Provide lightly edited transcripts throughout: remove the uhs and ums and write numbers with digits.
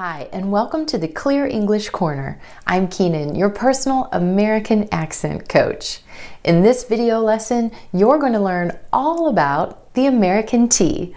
Hi, and welcome to the Clear English Corner. I'm Keenan, your personal American accent coach. In this video lesson, you're going to learn all about the American T.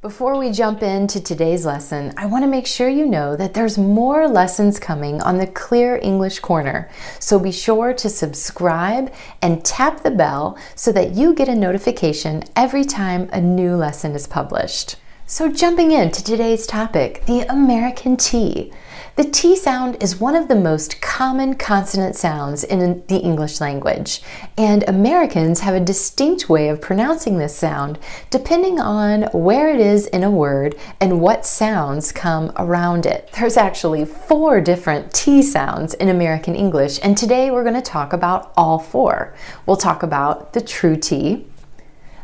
Before we jump into today's lesson, I want to make sure you know that there's more lessons coming on the Clear English Corner. So be sure to subscribe and tap the bell so that you get a notification every time a new lesson is published. So jumping into today's topic, the American T. The T sound is one of the most common consonant sounds in the English language, and Americans have a distinct way of pronouncing this sound depending on where it is in a word and what sounds come around it. There's actually 4 different T sounds in American English, and today we're going to talk about all 4. We'll talk about the true T,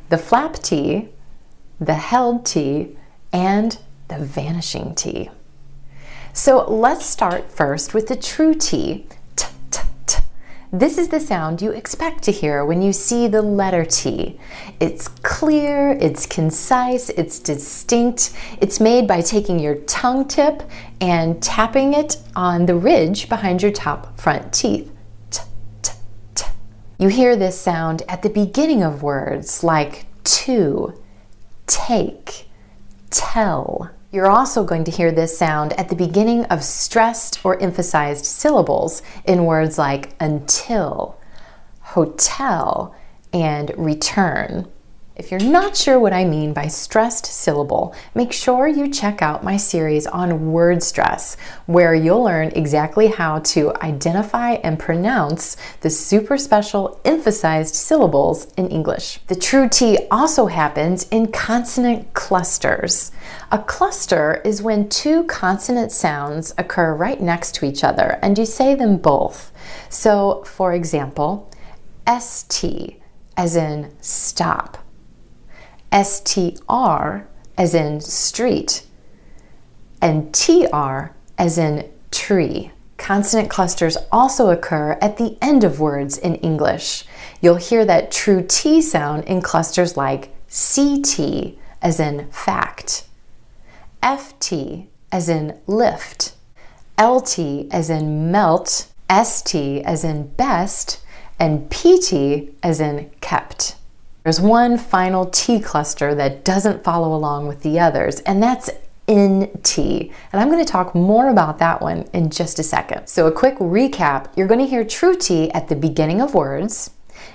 the flap T, the held T, and the vanishing T. So let's start first with the true T. T, t, t. This is the sound you expect to hear when you see the letter T. It's clear, it's concise, it's distinct. It's made by taking your tongue tip and tapping it on the ridge behind your top front teeth. T, t, t. You hear this sound at the beginning of words like to, take, tell. You're also going to hear this sound at the beginning of stressed or emphasized syllables in words like until, hotel, and return. If you're not sure what I mean by stressed syllable, make sure you check out my series on word stress, where you'll learn exactly how to identify and pronounce the super special emphasized syllables in English. The true T also happens in consonant clusters. A cluster is when 2 consonant sounds occur right next to each other and you say them both. So, for example, ST as in stop, STR as in street, and TR as in tree. Consonant clusters also occur at the end of words in English. You'll hear that true T sound in clusters like CT as in fact, FT as in lift, LT as in melt, ST as in best, and PT as in kept. There's one final T cluster that doesn't follow along with the others, and that's NT. And I'm going to talk more about that one in just a second. So a quick recap, you're going to hear true T at the beginning of words,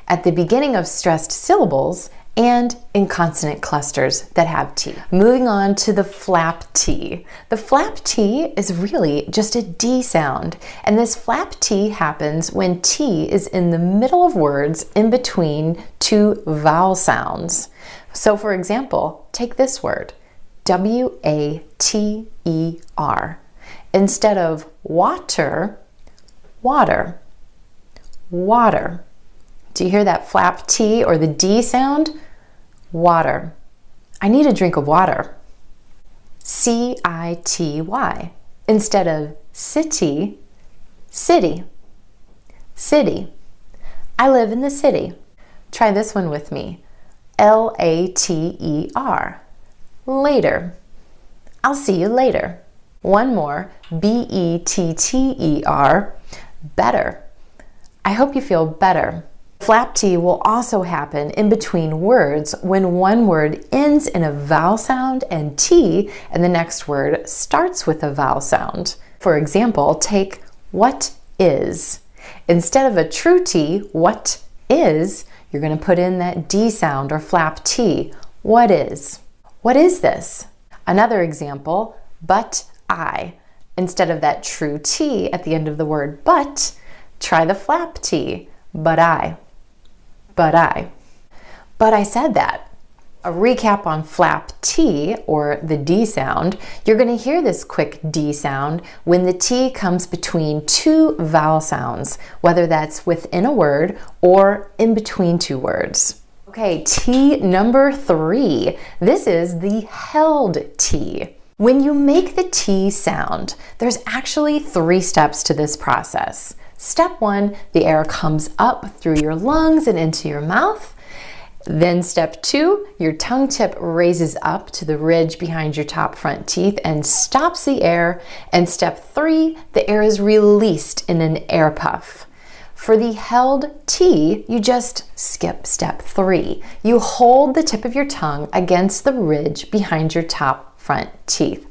at the beginning of stressed syllables, and in consonant clusters that have T. Moving on to the flap T. The flap T is really just a D sound, and this flap T happens when T is in the middle of words in between 2 vowel sounds. So for example, take this word, W-A-T-E-R. Instead of water, water, water. Do you hear that flap T or the D sound? Water. I need a drink of water. C-I-T-Y. Instead of city, city. City. I live in the city. Try this one with me. L-A-T-E-R. Later. I'll see you later. One more. B-E-T-T-E-R. Better. I hope you feel better. Flap T will also happen in between words when one word ends in a vowel sound and T and the next word starts with a vowel sound. For example, take what is. Instead of a true T, what is, you're going to put in that D sound or flap T. What is? What is this? Another example, but I. Instead of that true T at the end of the word but, try the flap T. But I. But I. But I said that. A recap on flap T, or the D sound, you're going to hear this quick D sound when the T comes between 2 vowel sounds, whether that's within a word or in between 2 words. Okay, T number 3. This is the held T. When you make the T sound, there's actually 3 steps to this process. Step 1, the air comes up through your lungs and into your mouth. Then step 2, your tongue tip raises up to the ridge behind your top front teeth and stops the air. And step 3, the air is released in an air puff. For the held T, you just skip step 3. You hold the tip of your tongue against the ridge behind your top front teeth,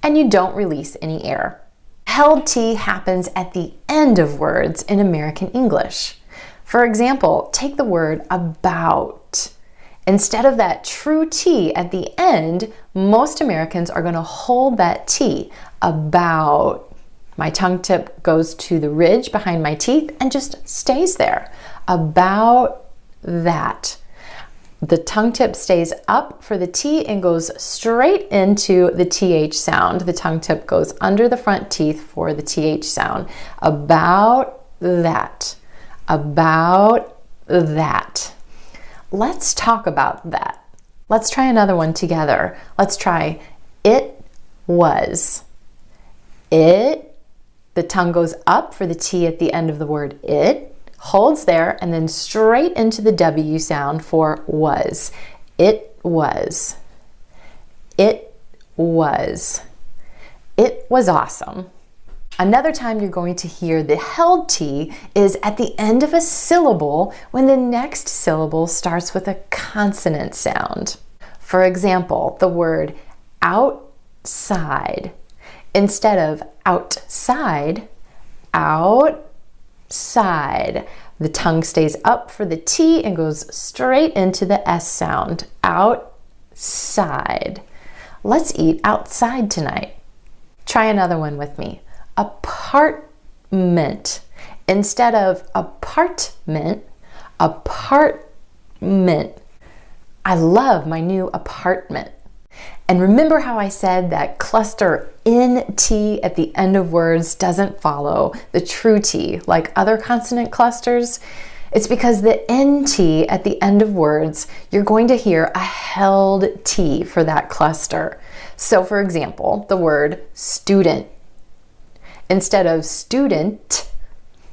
and you don't release any air. Held T happens at the end of words in American English. For example, take the word about. Instead of that true T at the end, most Americans are going to hold that T, about. My tongue tip goes to the ridge behind my teeth and just stays there. About that. The tongue tip stays up for the T and goes straight into the TH sound. The tongue tip goes under the front teeth for the TH sound. About that. About that. Let's talk about that. Let's try another one together. Let's try it was. It. The tongue goes up for the T at the end of the word it, holds there, and then straight into the W sound for was. It was. It was. It was awesome. Another time you're going to hear the held T is at the end of a syllable when the next syllable starts with a consonant sound. For example, the word outside. Instead of outside, outside. The tongue stays up for the T and goes straight into the S sound. Outside. Let's eat outside tonight. Try another one with me. Apartment. Instead of apartment, apartment. I love my new apartment. And remember how I said that cluster NT at the end of words doesn't follow the true T like other consonant clusters? It's because the NT at the end of words, you're going to hear a held T for that cluster. So for example, the word student. Instead of student,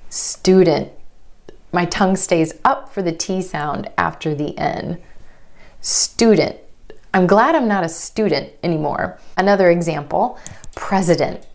student. My tongue stays up for the T sound after the N. Student. I'm glad I'm not a student anymore. Another example, president.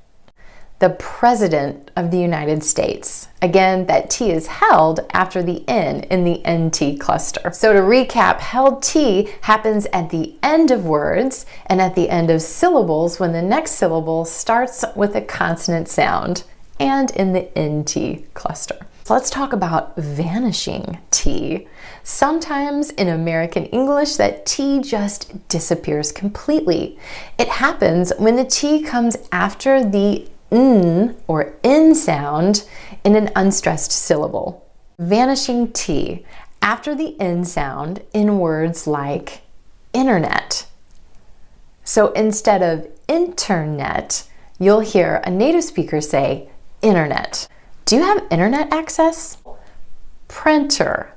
The President of the United States. Again, that T is held after the N in the NT cluster. So to recap, held T happens at the end of words and at the end of syllables when the next syllable starts with a consonant sound and in the NT cluster. So let's talk about vanishing T. Sometimes in American English, that T just disappears completely. It happens when the T comes after the N or N sound in an unstressed syllable. Vanishing T after the N sound in words like internet. So instead of internet, you'll hear a native speaker say internet. Do you have internet access? Printer.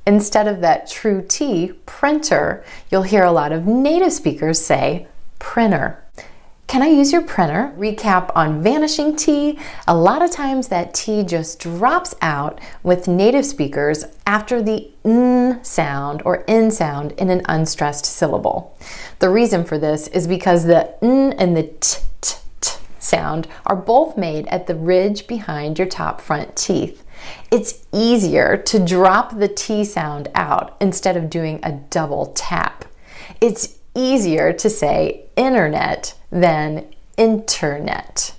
Instead of that true T, printer, you'll hear a lot of native speakers say printer. Can I use your printer? Recap on vanishing T. A lot of times that T just drops out with native speakers after the N sound or N sound in an unstressed syllable. The reason for this is because the N and the T sound are both made at the ridge behind your top front teeth. It's easier to drop the T sound out instead of doing a double tap. It's easier to say internet than internet.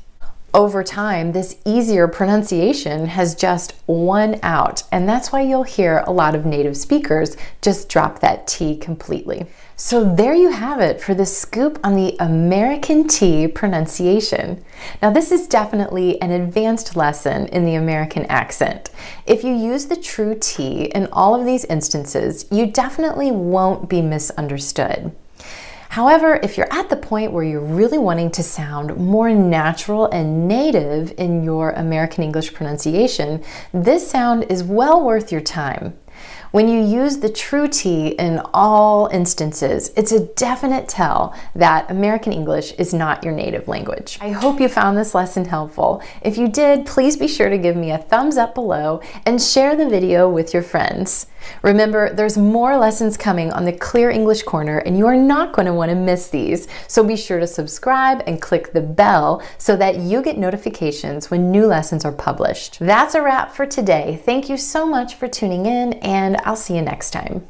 Over time, this easier pronunciation has just won out, and that's why you'll hear a lot of native speakers just drop that T completely. So there you have it for the scoop on the American T pronunciation. Now this is definitely an advanced lesson in the American accent. If you use the true T in all of these instances, you definitely won't be misunderstood. However, if you're at the point where you're really wanting to sound more natural and native in your American English pronunciation, this sound is well worth your time. When you use the true T in all instances, it's a definite tell that American English is not your native language. I hope you found this lesson helpful. If you did, please be sure to give me a thumbs up below and share the video with your friends. Remember, there's more lessons coming on the Clear English Corner, and you are not going to want to miss these. So be sure to subscribe and click the bell so that you get notifications when new lessons are published. That's a wrap for today. Thank you so much for tuning in, and I'll see you next time.